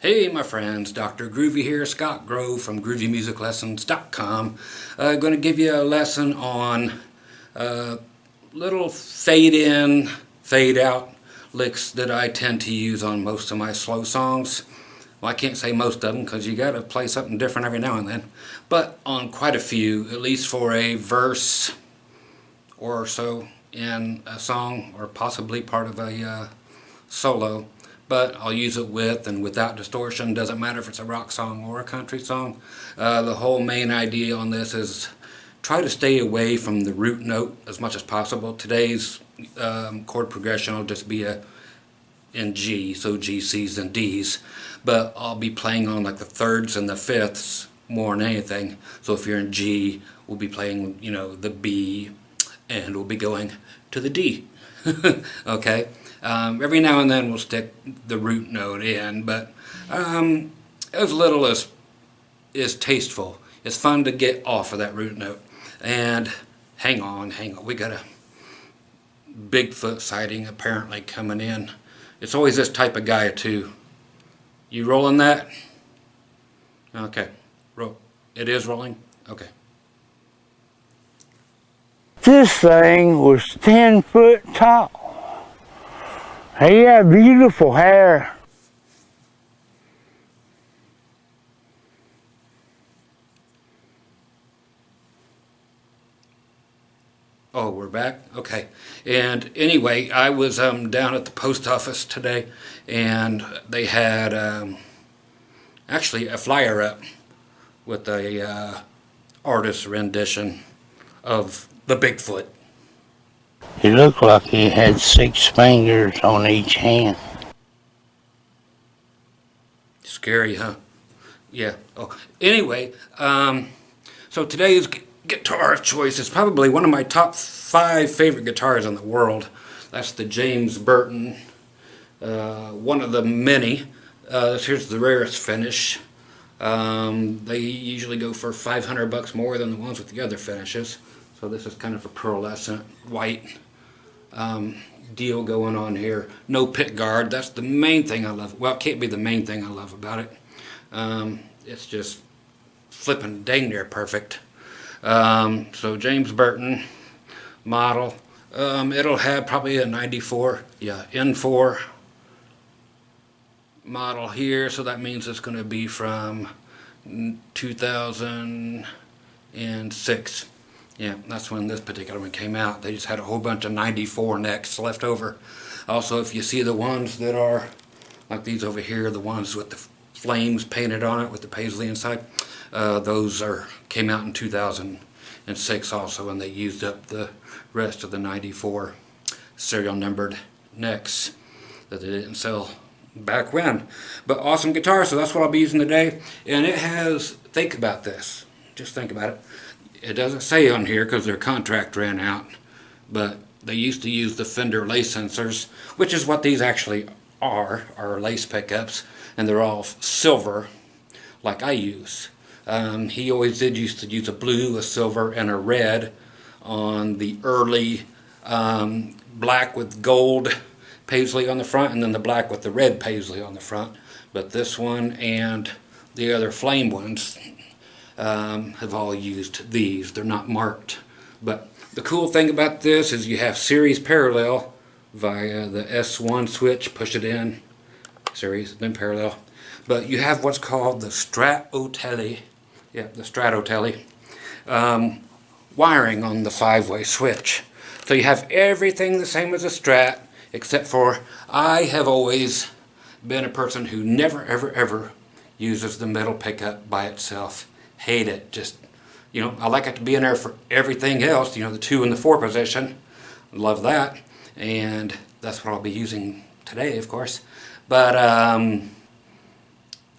Hey my friends, Dr. Groovy here, Scott Grove from GroovyMusicLessons.com. Going to give you a lesson on little fade in, fade out licks that I tend to use on most of my slow songs. Well, I can't say most of them because you got to play something different every now and then. But on quite a few, at least for a verse or so in a song or possibly part of a solo. But I'll use it with and without distortion. Doesn't matter if it's a rock song or a country song. The whole main idea on this is try to stay away from the root note as much as possible. Today's chord progression will just be in G, so G, C's, and D's. But I'll be playing on like the thirds and the fifths more than anything. So if you're in G, we'll be playing, the B, and we'll be going to the D. Okay. Every now and then we'll stick the root note in, but as little as is tasteful. It's fun to get off of that root note. And hang on, we got a Bigfoot sighting apparently coming in. It's always this type of guy too. You rolling that? Okay, roll. It is rolling? Okay. This thing was 10 foot tall. He had beautiful hair. Oh, we're back? Okay. And anyway, I was down at the post office today, and they had actually a flyer up with a artist rendition of the Bigfoot. He looked like he had 6 fingers on each hand. Scary, huh? Yeah. Oh, anyway, so today's guitar choice is probably one of my top 5 favorite guitars in the world. That's the James Burton, one of the many. Here's the rarest finish. They usually go for $500 more than the ones with the other finishes. So this is kind of a pearlescent white deal going on here. No pick guard. That's the main thing I love. Well, it can't be the main thing I love about it. It's just flipping dang near perfect. So James Burton model. It'll have probably a 94, N4 model here. So that means it's going to be from 2006. Yeah, that's when this particular one came out. They just had a whole bunch of 94 necks left over. Also, if you see the ones that are like these over here, the ones with the flames painted on it with the paisley inside, those came out in 2006 also, and they used up the rest of the 94 serial numbered necks that they didn't sell back when. But awesome guitar, so that's what I'll be using today. And it has, think about this, just think about it. It doesn't say on here because their contract ran out, but they used to use the Fender lace sensors, which is what these actually are lace pickups, and they're all silver like I use. He always used to use a blue, a silver, and a red on the early black with gold paisley on the front, and then the black with the red paisley on the front. But this one and the other flame ones have all used these. They're not marked. But the cool thing about this is you have series parallel via the S1 switch. Push it in. Series, then parallel. But you have what's called the Stratotelly. Yeah, the Stratotelly. Wiring on the 5-way switch. So you have everything the same as a Strat, except for I have always been a person who never, ever, ever uses the middle pickup by itself. Hate it. Just, I like it to be in there for everything else, the 2 and the 4 position. Love that. And that's what I'll be using today, of course. But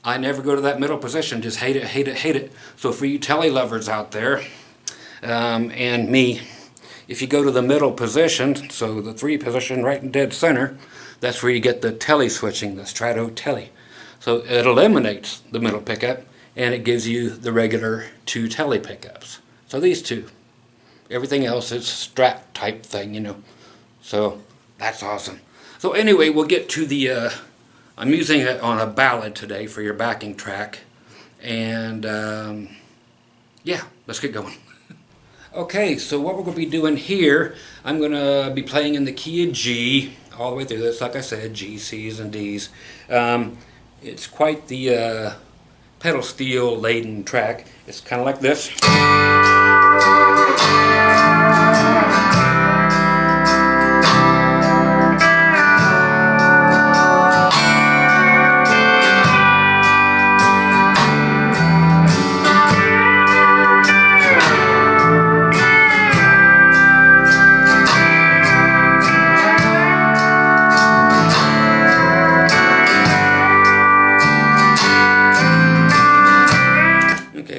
I never go to that middle position. Just hate it, hate it, hate it. So for you telly lovers out there, and me, if you go to the middle position, so the 3 position right in dead center, that's where you get the telly switching, the Stratotelly. So it eliminates the middle pickup, and it gives you the regular 2 telly pickups. So these 2. Everything else is Strat type thing, So that's awesome. So anyway, we'll get to the I'm using it on a ballad today for your backing track. And yeah, let's get going. Okay, so what we're going to be doing here, I'm going to be playing in the key of G all the way through this, like I said, G, C's, and D's. It's quite the pedal steel laden track. It's kind of like this.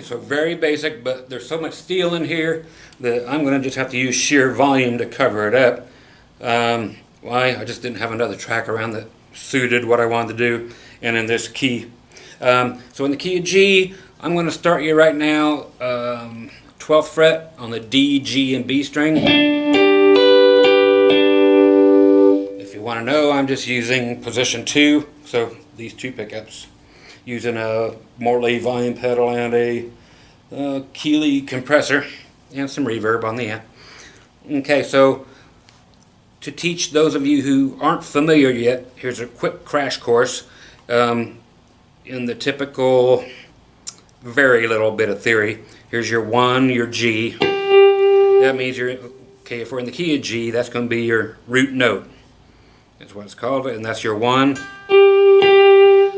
So very basic, but there's so much steel in here that I'm going to just have to use sheer volume to cover it up. Why? I just didn't have another track around that suited what I wanted to do, and in this key. So in the key of G, I'm going to start you right now, 12th fret on the D, G, and B string. If you want to know, I'm just using position 2, so these 2 pickups, using a Morley volume pedal and a Keeley compressor and some reverb on the end. Okay, so to teach those of you who aren't familiar yet, here's a quick crash course in the typical very little bit of theory. Here's your 1, your G. That means you're, okay, if we're in the key of G, that's going to be your root note. That's what it's called, and that's your 1.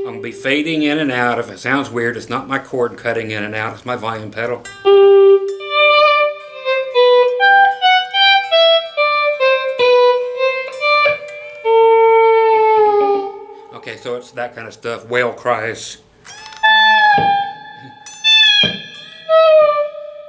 I'm going to be fading in and out. If it sounds weird, it's not my chord cutting in and out, it's my volume pedal. Okay, so it's that kind of stuff, whale cries,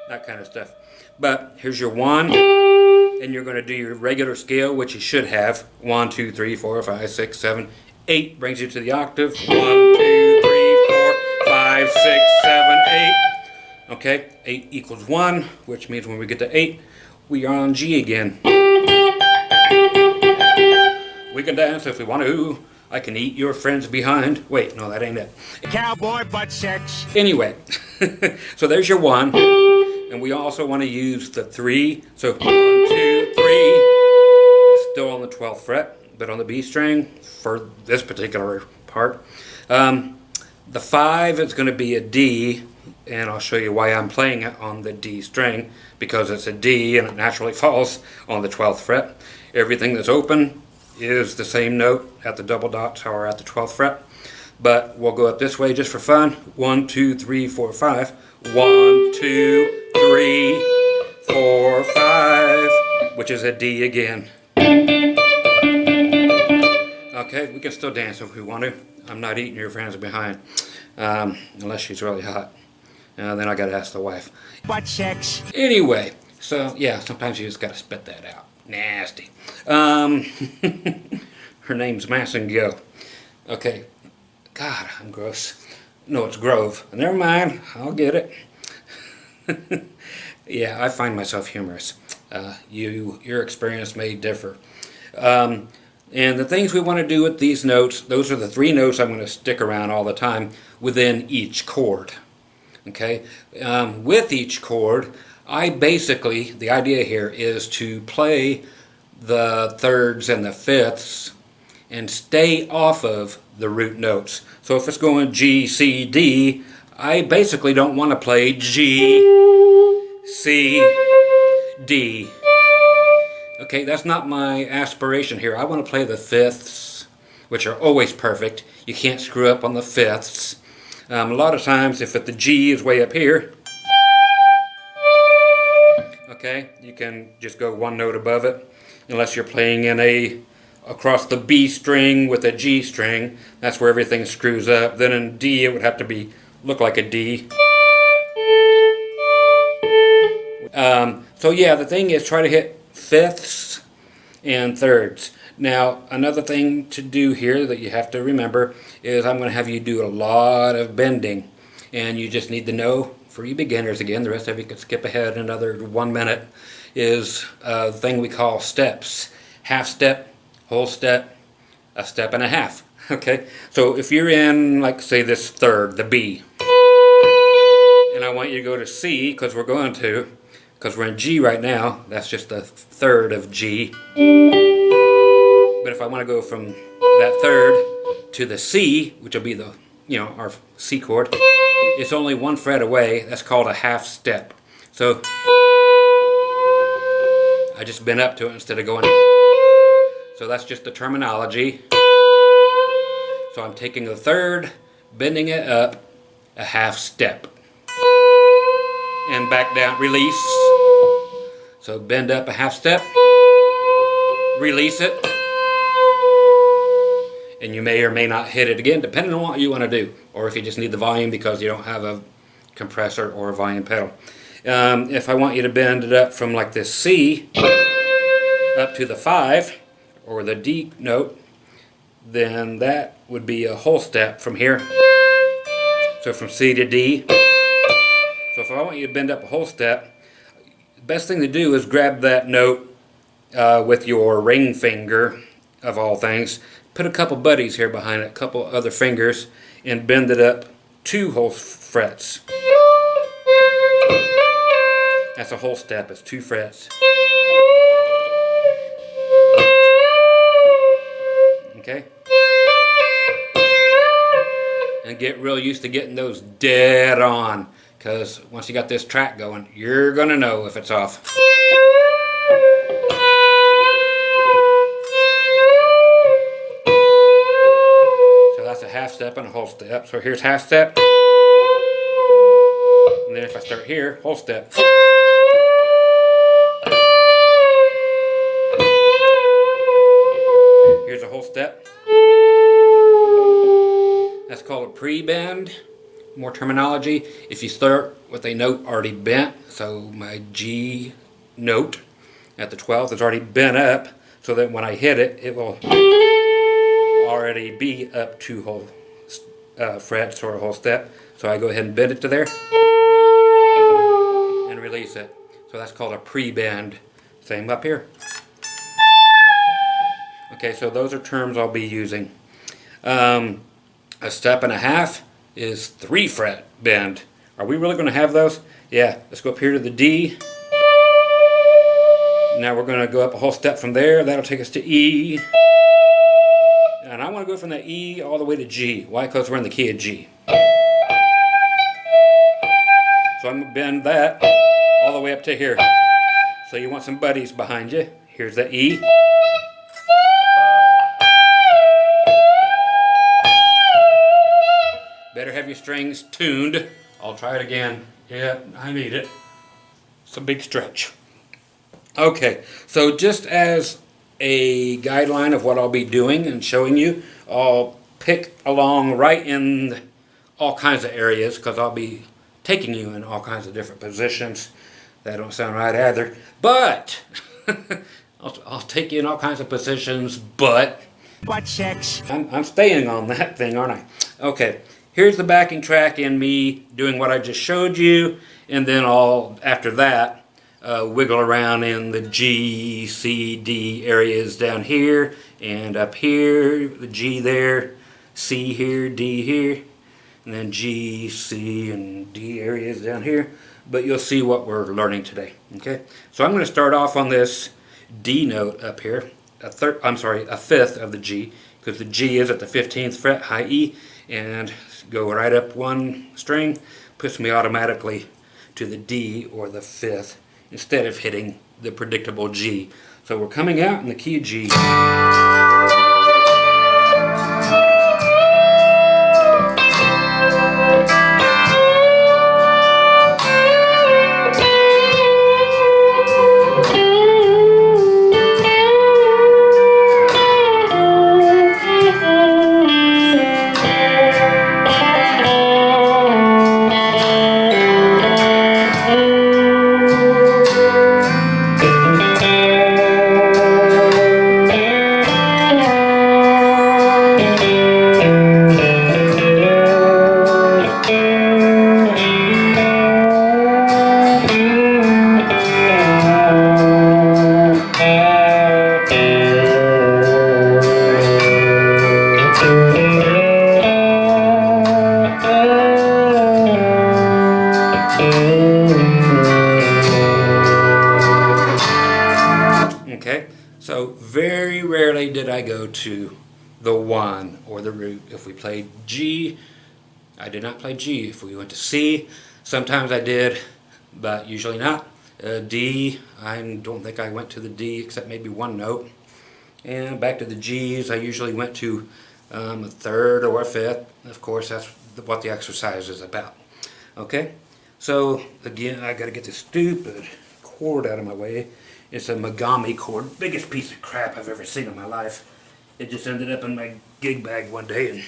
that kind of stuff. But here's your 1, and you're going to do your regular scale, which you should have. 1, 2, 3, 4, 5, 6, 7, 8 brings you to the octave. 1, 2, 3, 4, 5, 6, 7, 8. Okay, 8 equals 1, which means when we get to 8, we are on G again. We can dance if we want to. I can eat your friends behind. Wait, no, that ain't it. Cowboy butt sex. Anyway, so there's your 1. And we also want to use the 3. So 1, 2, 3. Still on the 12th fret. But on the B string for this particular part. The 5 is going to be a D, and I'll show you why I'm playing it on the D string, because it's a D and it naturally falls on the 12th fret. Everything that's open is the same note at the double dots or at the 12th fret, but we'll go up this way just for fun. 1, 2, 3, 4, 5. 1, 2, 3, 4, 5, which is a D again. Okay, we can still dance if we want to. I'm not eating your friends behind, unless she's really hot. Then I gotta ask the wife. Butt sex. Anyway, so yeah, sometimes you just gotta spit that out. Nasty. Her name's Mass and Go. Okay, God, I'm gross. No, it's Grove. Never mind, I'll get it. Yeah, I find myself humorous. Your experience may differ. And the things we want to do with these notes, those are the 3 notes I'm going to stick around all the time within each chord. Okay? With each chord, I basically, the idea here is to play the 3rds and the 5ths and stay off of the root notes. So if it's going G, C, D, I basically don't want to play G, C, D. Okay, that's not my aspiration here. I want to play the 5ths, which are always perfect. You can't screw up on the 5ths. A lot of times, if the G is way up here, okay, you can just go 1 note above it, unless you're playing in across the B string with a G string. That's where everything screws up. Then in D, it would have to look like a D. So yeah, the thing is, try to hit 5ths and 3rds. Now, another thing to do here that you have to remember is I'm going to have you do a lot of bending, and you just need to know, for you beginners again, the rest of you can skip ahead another 1 minute, is the thing we call steps. Half step, whole step, a step and a half. Okay, so if you're in, like, say, this third, the B, and I want you to go to C, because we're in G right now, that's just the third of G. But if I want to go from that third to the C, which will be the, our C chord, it's only one fret away. That's called a half step. So I just bend up to it instead of going. So that's just the terminology. So I'm taking the third, bending it up a half step. And back down, release. So bend up a half step, release it, and you may or may not hit it again, depending on what you want to do, or if you just need the volume because you don't have a compressor or a volume pedal. If I want you to bend it up from like this C up to the 5 or the D note, then that would be a whole step from here. So from C to D. So if I want you to bend up a whole step, the best thing to do is grab that note with your ring finger, of all things. Put a couple buddies here behind it, a couple other fingers, and bend it up 2 whole frets. That's a whole step, it's 2 frets. Okay? And get real used to getting those dead on, because once you got this track going, you're gonna know if it's off. So that's a half step and a whole step. So here's half step. And then if I start here, whole step. Here's a whole step. That's called a prebend. More terminology. If you start with a note already bent, so my G note at the 12th is already bent up, so that when I hit it, it will already be up 2 whole frets or a whole step. So I go ahead and bend it to there and release it. So that's called a prebend. Same up here. Okay, so those are terms I'll be using. A step and a half is 3 fret bend. Are we really going to have those? Yeah, let's go up here to the D. Now we're going to go up a whole step from there. That'll take us to E. And I want to go from the E all the way to G. Why? Because we're in the key of G. So I'm going to bend that all the way up to here. So you want some buddies behind you. Here's the E. Better have your strings tuned. I'll try it again. Yeah, I need it. It's a big stretch. Okay, so just as a guideline of what I'll be doing and showing you, I'll pick along right in all kinds of areas, because I'll be taking you in all kinds of different positions. That don't sound right either. But I'll take you in all kinds of positions, but Butt sex. I'm staying on that thing, aren't I? Okay, here's the backing track in me doing what I just showed you, and then I'll, after that, wiggle around in the G, C, D areas down here, and up here, the G there, C here, D here, and then G, C, and D areas down here. But you'll see what we're learning today, okay? So I'm going to start off on this D note up here, a fifth of the G, because the G is at the 15th fret, high E, and go right up 1 string, puts me automatically to the D, or the 5th, instead of hitting the predictable G. So we're coming out in the key of G. So very rarely did I go to the 1 or the root. If we played G, I did not play G. If we went to C, sometimes I did, but usually not. D, I don't think I went to the D except maybe one note. And back to the G's, I usually went to a 3rd or a 5th. Of course, that's what the exercise is about. Okay, so again, I got to get this stupid chord out of my way. It's a Megami chord, biggest piece of crap I've ever seen in my life. It just ended up in my gig bag one day and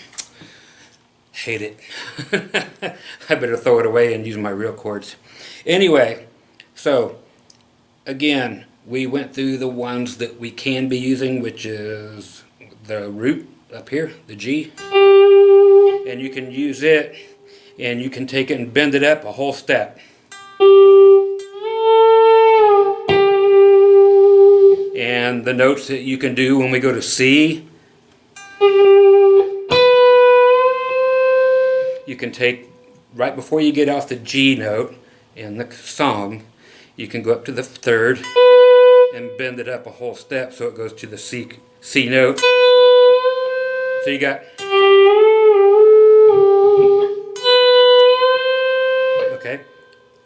hate it. I better throw it away and use my real chords. Anyway, so again, we went through the ones that we can be using, which is the root up here, the G. And you can use it, and you can take it and bend it up a whole step. And the notes that you can do when we go to C, you can take right before you get off the G note in the song, you can go up to the 3rd and bend it up a whole step so it goes to the C note. So you got, okay,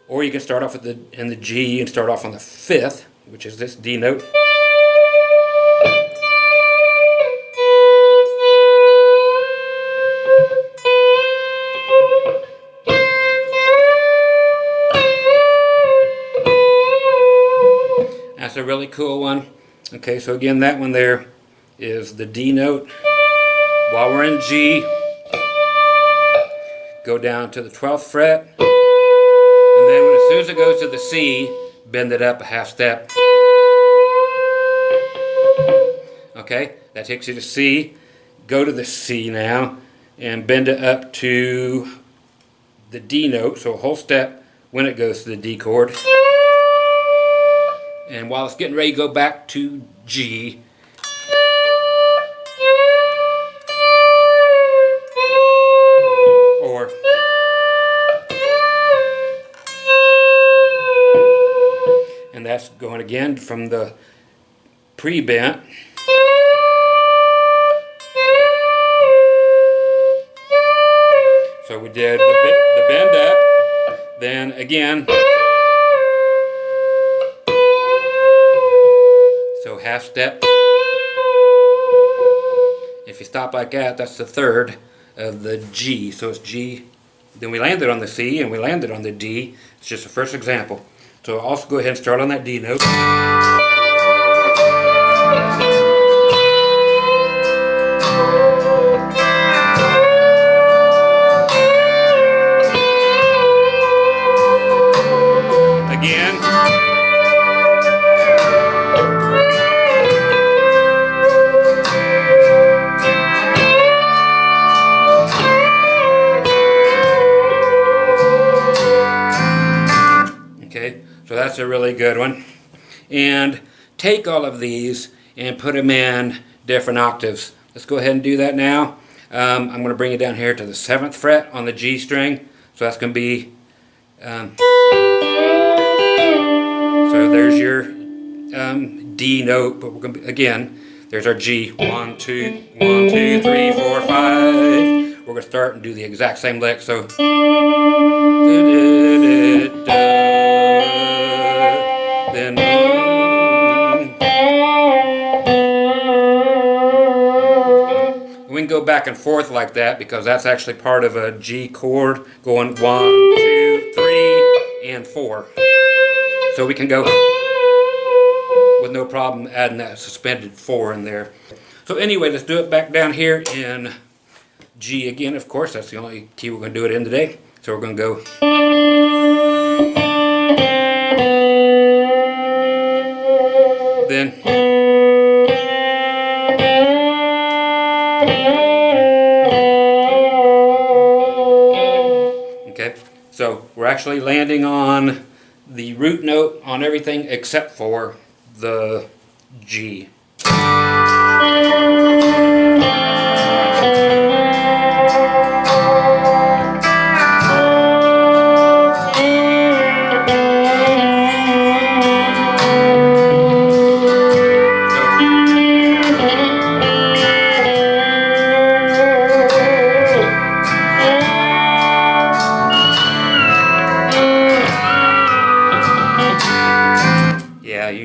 or you can start off in the G and start off on the 5th, which is this D note. That's a really cool one. Okay, so again, that one there is the D note. While we're in G, go down to the 12th fret, and then as soon as it goes to the C, bend it up a half step. Okay, that takes you to C. Go to the C now, and bend it up to the D note, so a whole step when it goes to the D chord. And while it's getting ready to go back to G, or and that's going again from the Prebend. So we did the bend up, then again. So half step. If you stop like that, that's the 3rd of the G. So it's G. Then we landed on the C and we landed on the D. It's just a first example. So I'll also go ahead and start on that D note. Again. Okay, so that's a really good one. And take all of these and put them in different octaves. Let's go ahead and do that now. I'm going to bring it down here to the 7th fret on the G string. So that's going to be, so there's your D note, but we're going to be, again, there's our G. 1, 2, 1, 2, 3, 4, 5. We're going to start and do the exact same lick. So. Then we can go back and forth like that because that's actually part of a G chord going 1, 2, 3, and 4. So we can go with no problem adding that suspended 4 in there. So anyway, let's do it back down here in G again. Of course, that's the only key we're going to do it in today. So we're going to go. Then. Okay, so we're actually landing on the root note on everything except for the G.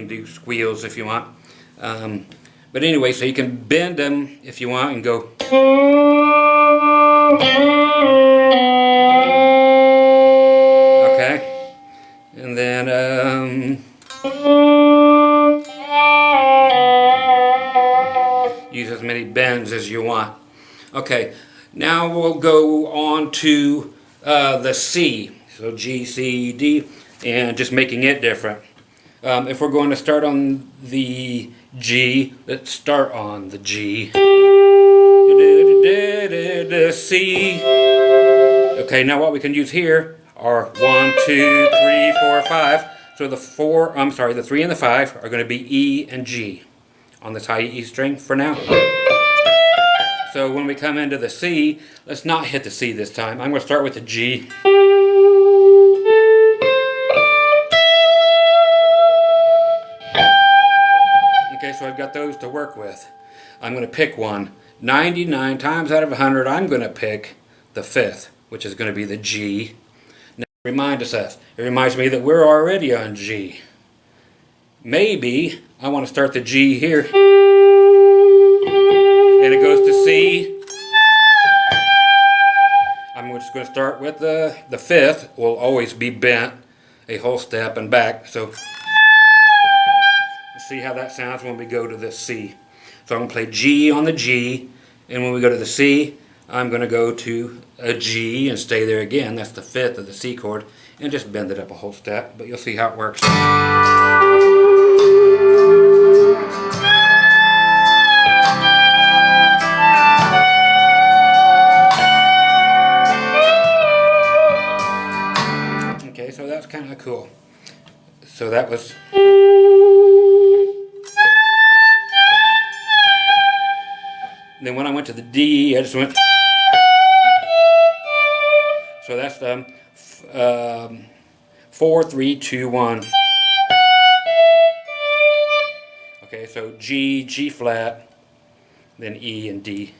can do squeals if you want. But anyway, so you can bend them if you want and go. Okay, and then use as many bends as you want. Okay, now we'll go on to the C. So G, C, D, and just making it different. If we're going to start on the G, let's start on the G. C. Okay, now what we can use here are 1, 2, 3, 4, 5. So the 3 and the 5 are going to be E and G on this high E string for now. So when we come into the C, let's not hit the C this time. I'm going to start with the G. Okay, so I've got those to work with. I'm going to pick one. 99 times out of 100, I'm going to pick the 5th, which is going to be the G. Now, it reminds me that we're already on G. Maybe I want to start the G here. And it goes to C. I'm just going to start with the 5th. Will always be bent a whole step and back. So let's see how that sounds when we go to the C. So I'm going to play G on the G, and when we go to the C, I'm going to go to a G and stay there again. That's the 5th of the C chord, and just bend it up a whole step, but you'll see how it works. Okay, so that's kind of cool. So that was... Then when I went to the D, I just went. So that's 4, 3, 2, 1. Okay, so G, G flat, then E and D.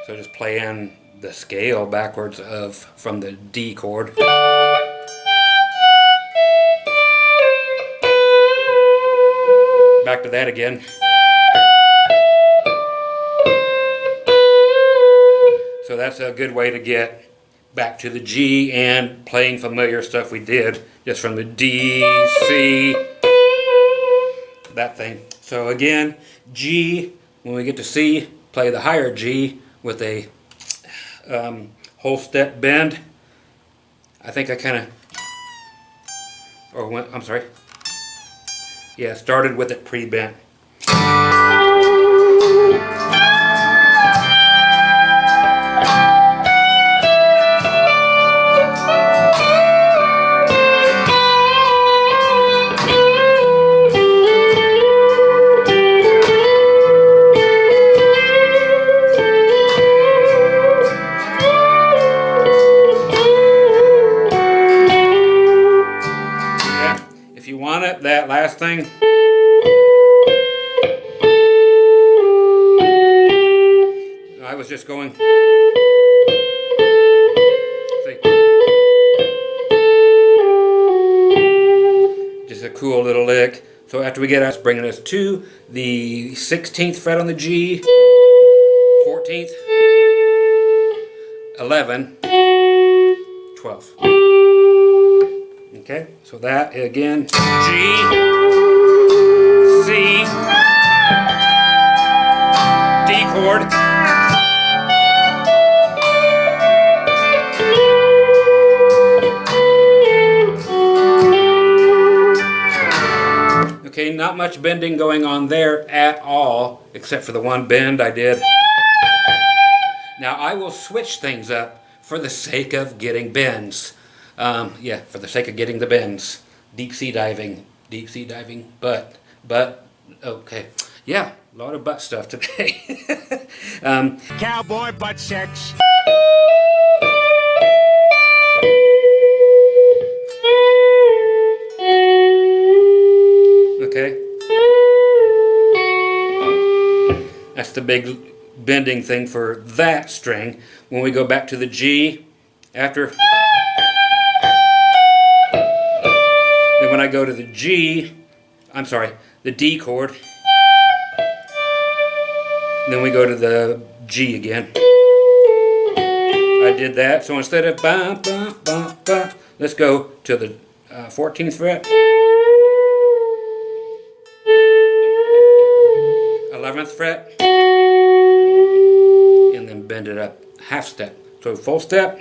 So just playing the scale backwards from the D chord. Back to that again. So that's a good way to get back to the G and playing familiar stuff we did just from the D, C, that thing. So again, G, when we get to C, play the higher G with a whole step bend. I think I kind of, I'm sorry. Yeah, started with it pre-bent. That last thing, I was just going, see, just a cool little lick. So after we get us, bringing us to the 16th fret on the G, 14th, 11, 12. Okay, so that again, G, C, D chord, okay, not much bending going on there at all, except for the one bend I did. Now I will switch things up for the sake of getting bends. Yeah, for the sake of getting the bends. Deep sea diving, but, okay. Yeah, a lot of butt stuff today. Cowboy butt sex. Okay. That's the big bending thing for that string. When we go back to the G, after... Then when I I go to the the D chord. Then we go to the G again. I did that, so instead of ba ba ba ba, let's go to the 14th fret, 11th fret, and then bend it up half step. So full step.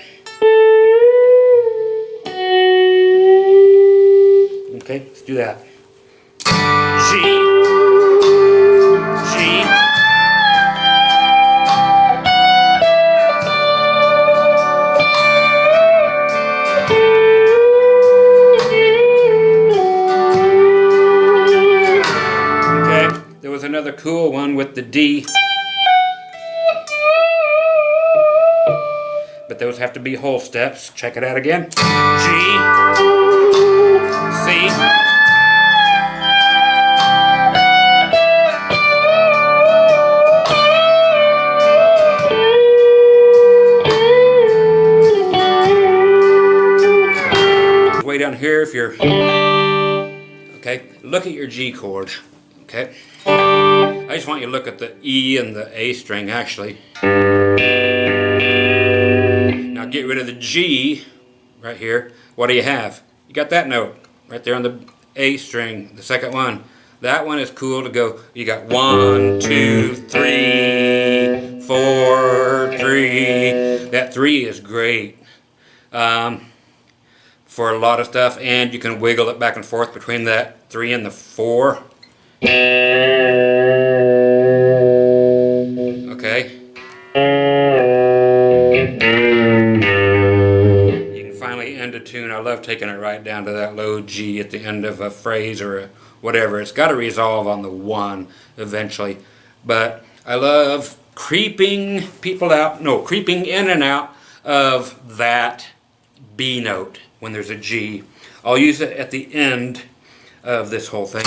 Okay, let's do that. G, G, okay, there was another cool one with the D, but those have to be whole steps. Check it out again. G, C, way down here if you're okay. Look at your G chord. Okay, I just want you to look at the E and the A string actually. Now get rid of the G right here. What do you have? You got that note right there on the A string, the second one. That one is cool to go. You got 1, 2, 3, 4, 3. That 3 is great for a lot of stuff, and you can wiggle it back and forth between that 3 and the 4. Okay. You can finally end a tune. I love taking it right down to that low G at the end of a phrase or a whatever. It's got to resolve on the 1 eventually. But I love creeping in and out of that B note when there's a G. I'll use it at the end of this whole thing.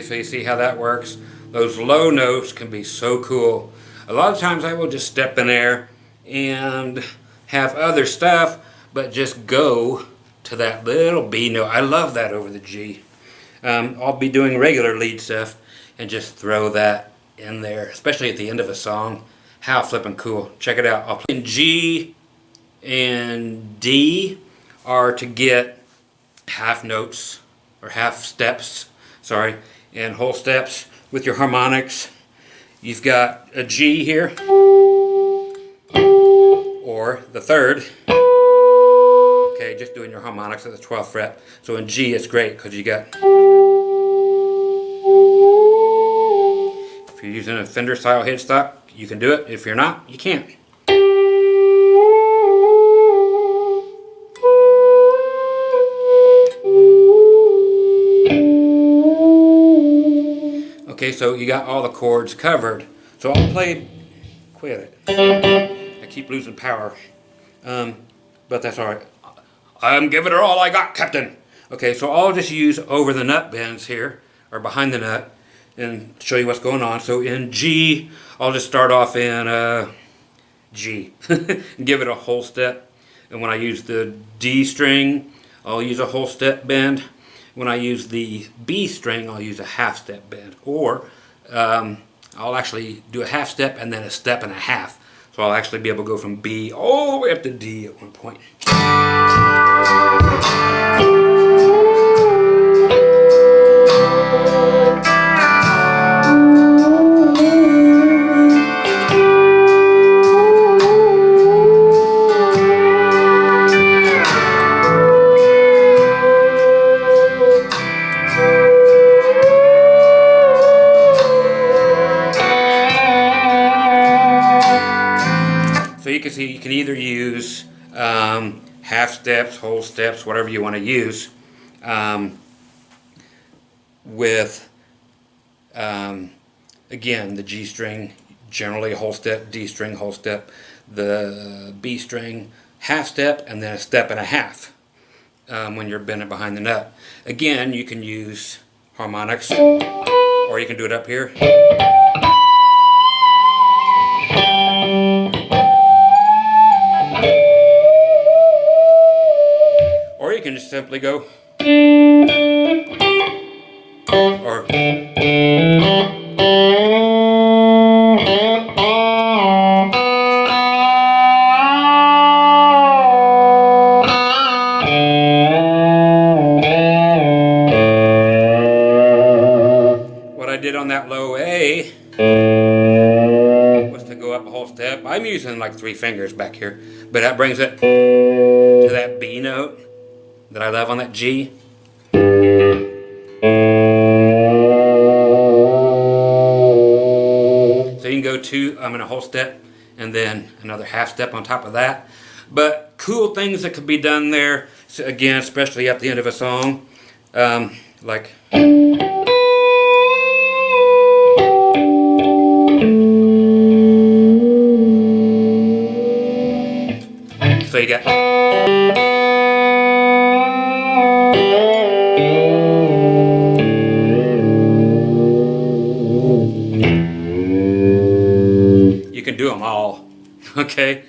So you see how that works? Those low notes can be so cool. A lot of times I will just step in there and have other stuff, but just go to that little B note. I love that over the G. I'll be doing regular lead stuff and just throw that in there, especially at the end of a song. How flippin' cool. Check it out. I'll play in G and D are to get half notes or half steps, sorry, and whole steps with your harmonics. You've got a G here, or the third. Okay, just doing your harmonics at the 12th fret. So in G it's great because you got, if you're using a Fender style headstock, you can do it. If you're not, you can't. Okay, so you got all the chords covered. So I'll play, quit it. I keep losing power, but that's all right. I'm giving it all I got, Captain. Okay, so I'll just use over the nut bends here, or behind the nut, and show you what's going on. So in G, I'll just start off in G, and give it a whole step. And when I use the D string, I'll use a whole step bend. When I use the B string, I'll use a half step bend, or I'll actually do a half step and then a step and a half. So I'll actually be able to go from B all the way up to D at one point. can see, you can either use half steps, whole steps, whatever you want to use, with again, the G string, generally a whole step, D string, whole step, the B string, half step, and then a step and a half when you're bending behind the nut. Again, you can use harmonics, or you can do it up here. Or you can just simply go, or what I did on that low A was to go up a whole step. I'm using like 3 fingers back here, but that brings it to that B note that I love on that G. So you can go 2, I'm in a whole step, and then another half step on top of that. But cool things that could be done there, so again, especially at the end of a song, like. So you got. You can do them all, okay?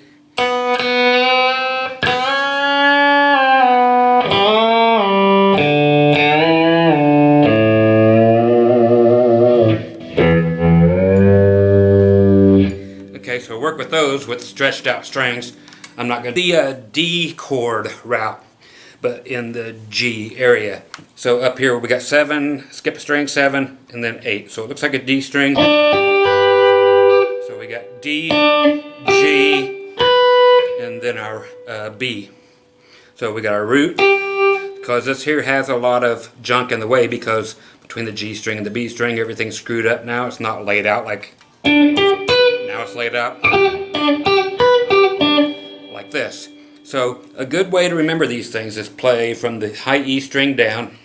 Okay, so work with those with stretched out strings. I'm not going to the D chord route, but in the G area. So up here we got 7, skip a string, 7, and then 8. So it looks like a D string. So we got D, G, and then our B. So we got our root, because this here has a lot of junk in the way, because between the G string and the B string, everything's screwed up now. It's not laid out like, now it's laid out like this. So a good way to remember these things is play from the high E string down.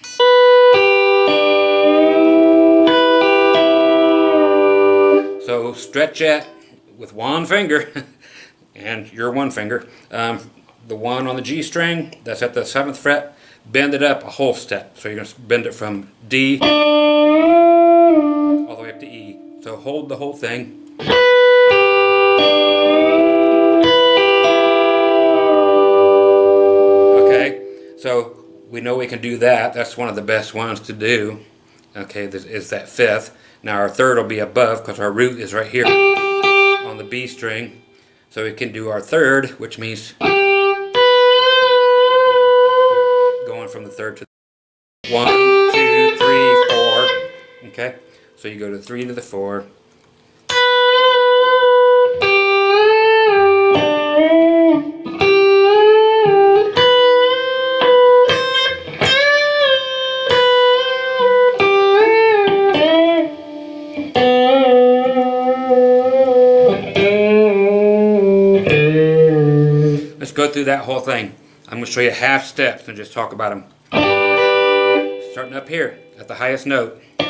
So stretch it with one finger, and your one finger. The one on the G string, that's at the 7th fret, bend it up a whole step. So you're going to bend it from D all the way up to E. So hold the whole thing. Okay, so we know we can do that. That's one of the best ones to do. Okay, this is that 5th. Now our 3rd will be above, because our root is right here on the B string. So we can do our 3rd, which means going from the 3rd to 1, 2, 3, 4. Okay, so you go to 3 to the 4. Let's go through that whole thing. I'm going to show you half steps and just talk about them. Starting up here at the highest note. You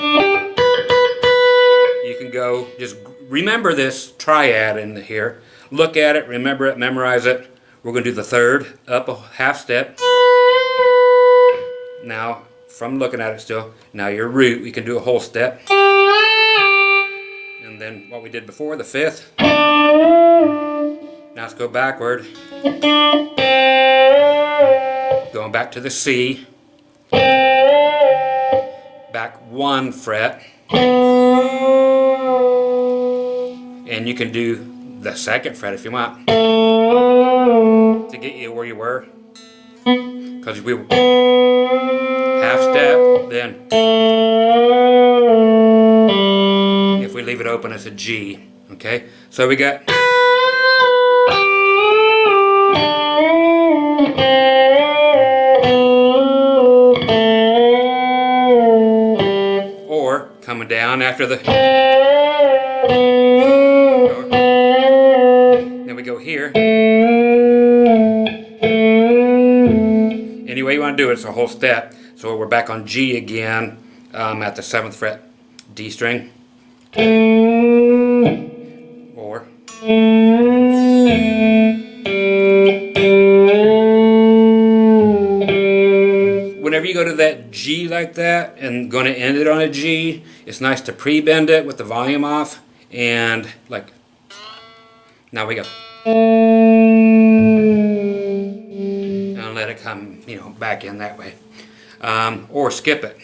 can go, just remember this triad in here. Look at it, remember it, memorize it. We're going to do the 3rd, up a half step. Now, from looking at it still, now your root, we can do a whole step. And then what we did before, the 5th. Now let's go backward. Going back to the C. Back 1 fret. And you can do the 2nd fret if you want, to get you where you were. Because we half step, then if we leave it open, it's a G. Okay, so we got. Or coming down after the. Then we go here. undo it, it's a whole step. So we're back on G again at the 7th fret D string. Or whenever you go to that G like that and going to end it on a G, it's nice to pre-bend it with the volume off and like, now we go. And let it come, you know, back in that way. Or skip it.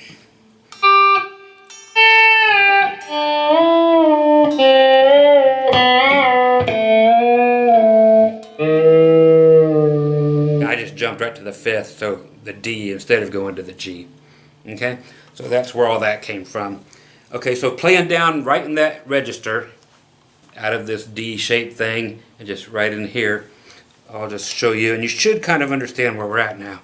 I just jumped right to the 5th, so the D instead of going to the G. Okay, so that's where all that came from. Okay, so playing down right in that register out of this D shaped thing and just right in here, I'll just show you, and you should kind of understand where we're at now.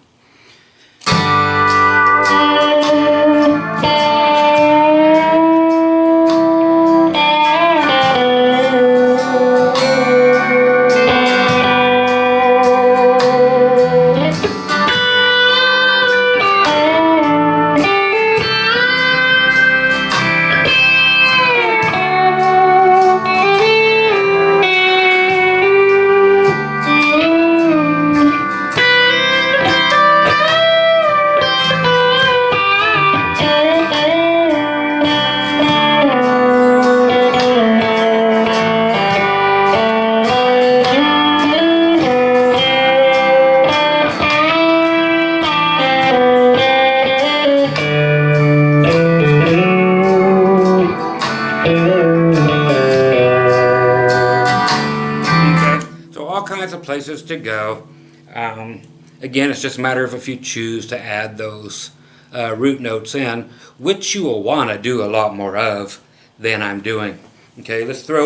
Places to go. Again, it's just a matter of if you choose to add those root notes in, which you will want to do a lot more of than I'm doing. Okay, let's throw.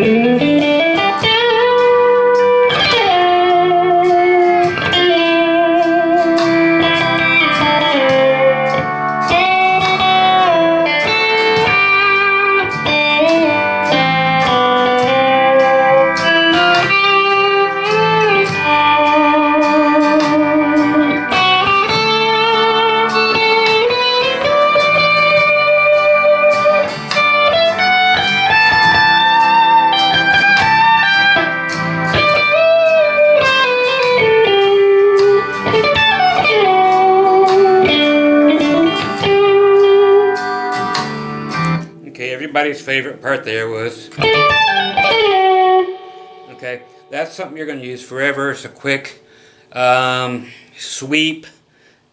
Everybody's favorite part there was, okay, that's something you're going to use forever. It's a quick sweep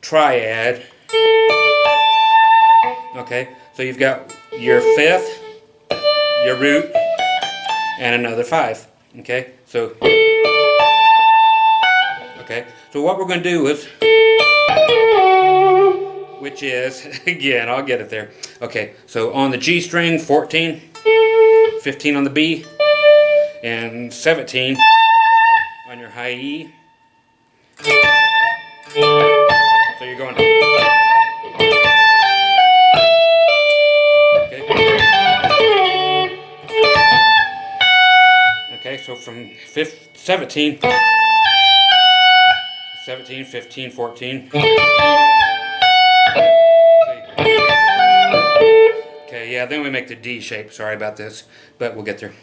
triad. Okay, so you've got your 5th, your root, and another 5. Okay, so what we're going to do is, which is, again, I'll get it there. Okay, so on the G string, 14, 15 on the B, and 17 on your high E. So you're going. Okay. Okay, so from 17, 15, 14. Okay, yeah, then we make the D shape. Sorry about this, but we'll get there.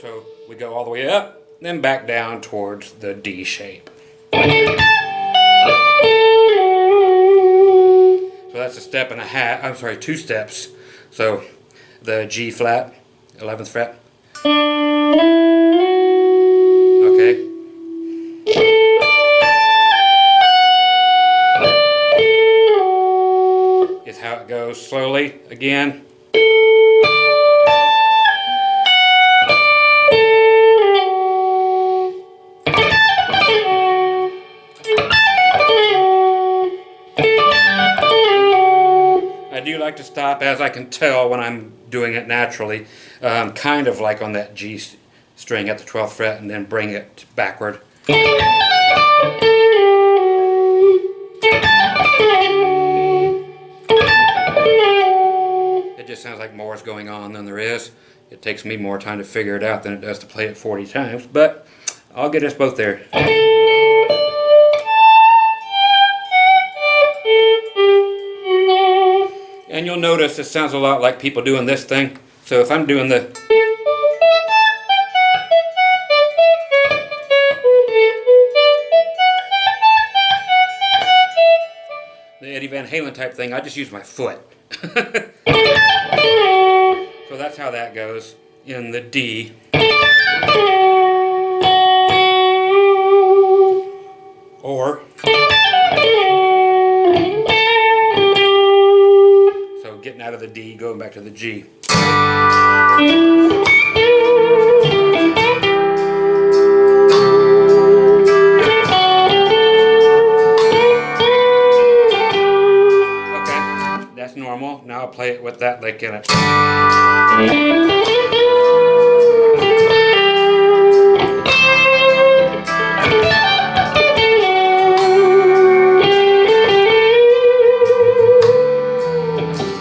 So we go all the way up, then back down towards the D shape. So that's a step and a half. I'm sorry, 2 steps. So the G flat, 11th fret. Okay. Is how it goes slowly again. I do like to stop, as I can tell when I'm doing it naturally, kind of like on that G string at the 12th fret, and then bring it backward. It just sounds like more is going on than there is. It takes me more time to figure it out than it does to play it 40 times, but I'll get us both there. you'll notice it sounds a lot like people doing this thing. So if I'm doing the Eddie Van Halen type thing, I just use my foot. So that's how that goes in the D. Or so getting out of the D, going back to the G. That's normal. Now I'll play it with that lick in it.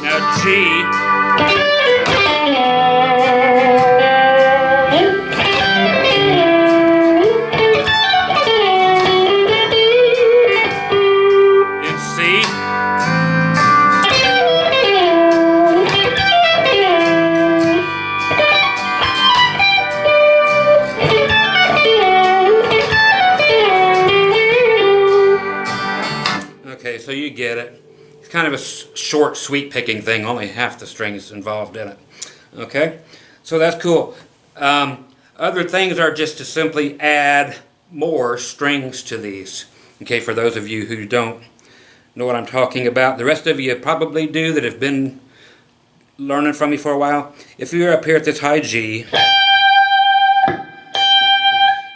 Now G. In C. Okay, so you get it. It's kind of a short, sweet picking thing, only half the strings involved in it. Okay, so that's cool. Other things are just to simply add more strings to these. Okay, for those of you who don't know what I'm talking about, the rest of you probably do that have been learning from me for a while. If you're up here at this high G,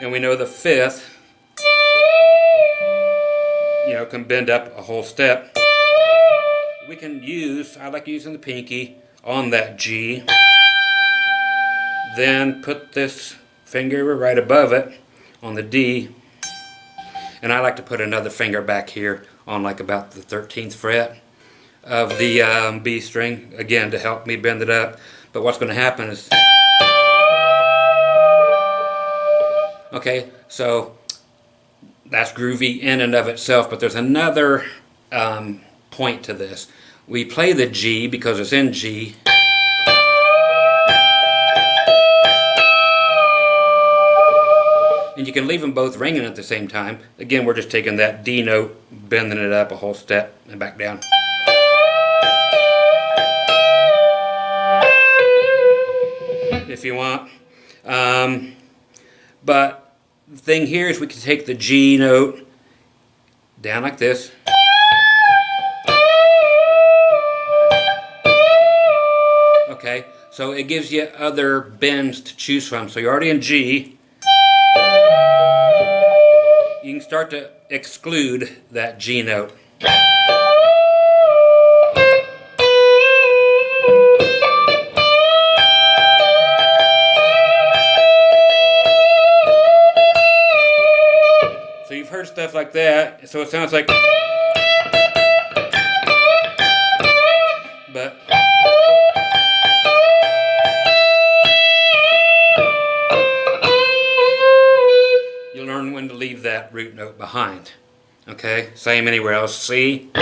and we know the fifth, can bend up a whole step. We can use, I like using the pinky on that G, then put this finger right above it on the D, and I like to put another finger back here on like about the 13th fret of the B string, again to help me bend it up. But what's going to happen is, okay, so that's groovy in and of itself, but there's another point to this. We play the G because it's in G. And you can leave them both ringing at the same time. Again, we're just taking that D note, bending it up a whole step and back down. If you want. But the thing here is we can take the G note down like this. Okay, so it gives you other bends to choose from. So you're already in G. You can start to exclude that G note. Heard stuff like that, so it sounds like, but you'll learn when to leave that root note behind. Okay, same anywhere else. C.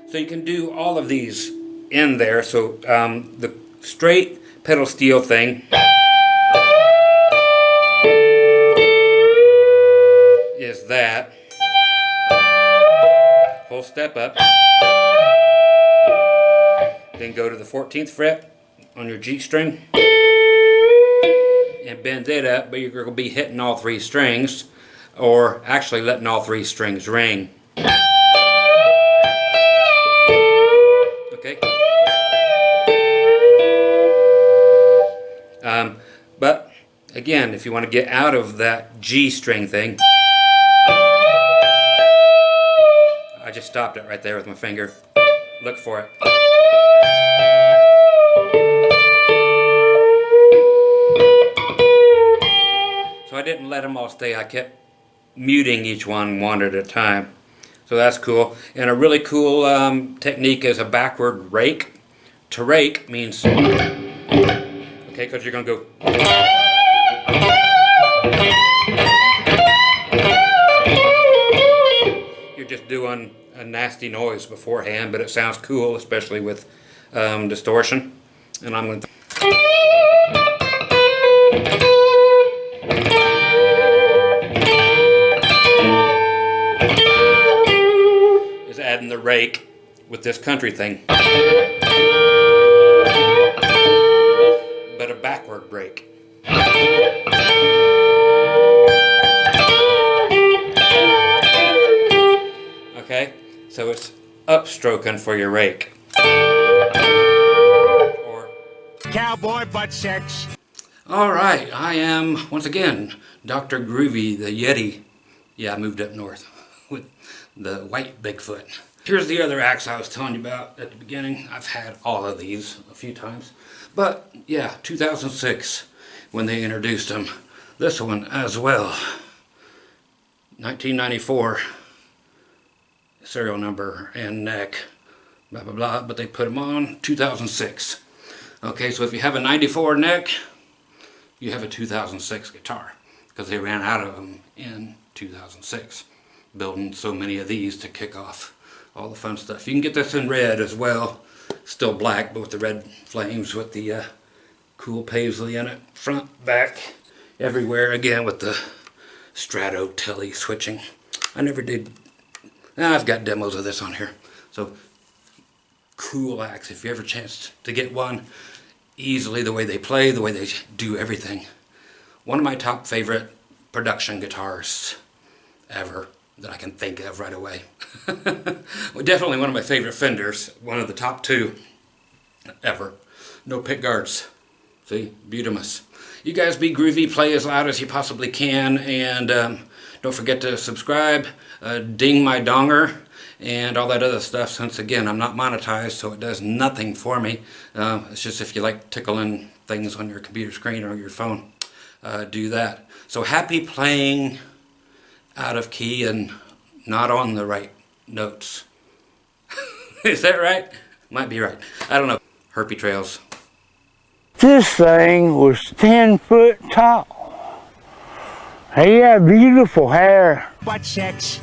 So you can do all of these in there. So the straight pedal steel thing is that whole step up, then go to the 14th fret on your G string and bend it up, but you're going to be hitting all three strings, or actually letting all three strings ring. Okay. But again, if you want to get out of that G string thing, I just stopped it right there with my finger. Look for it. So I didn't let them all stay. I kept muting each one at a time. So that's cool. And a really cool technique is a backward rake. To rake means, okay, Okay, because you're going to go. You're just doing a nasty noise beforehand, but it sounds cool, especially with distortion. And I'm going to. Is adding the rake with this country thing. But a backward break. Okay, so it's upstroking for your rake. Or Cowboy butt sex. all right, I am once again Dr. Groovy, the Yeti. Yeah, I moved up north with the white Bigfoot. Here's the other axe I was telling you about at the beginning. I've had all of these a few times. But yeah, 2006 when they introduced them. This one as well. 1994 serial number and neck. Blah, blah, blah. But they put them on 2006. Okay, so if you have a 94 neck, you have a 2006 guitar. Because they ran out of them in 2006. Building so many of these to kick off all the fun stuff. You can get this in red as well. Still black, but with the red flames with the cool paisley in it. Front, back, everywhere. Again with the Strato Telly switching. I never did. I've got demos of this on here. So cool axe. If you ever chance to get one, easily the way they play, the way they do everything. One of my top favorite production guitars ever that I can think of right away. Well, definitely one of my favorite Fenders. One of the top two ever. No pick guards. See? Beautimous. You guys be groovy. Play as loud as you possibly can. And don't forget to subscribe. Ding my donger. And all that other stuff. Since again, I'm not monetized, so it does nothing for me. It's just if you like tickling things on your computer screen or your phone. Do that. So happy playing out of key and not on the right notes. Is that right? Might be right. I don't know. Herpy trails. This thing was 10 foot tall. He had beautiful hair. Butt sex.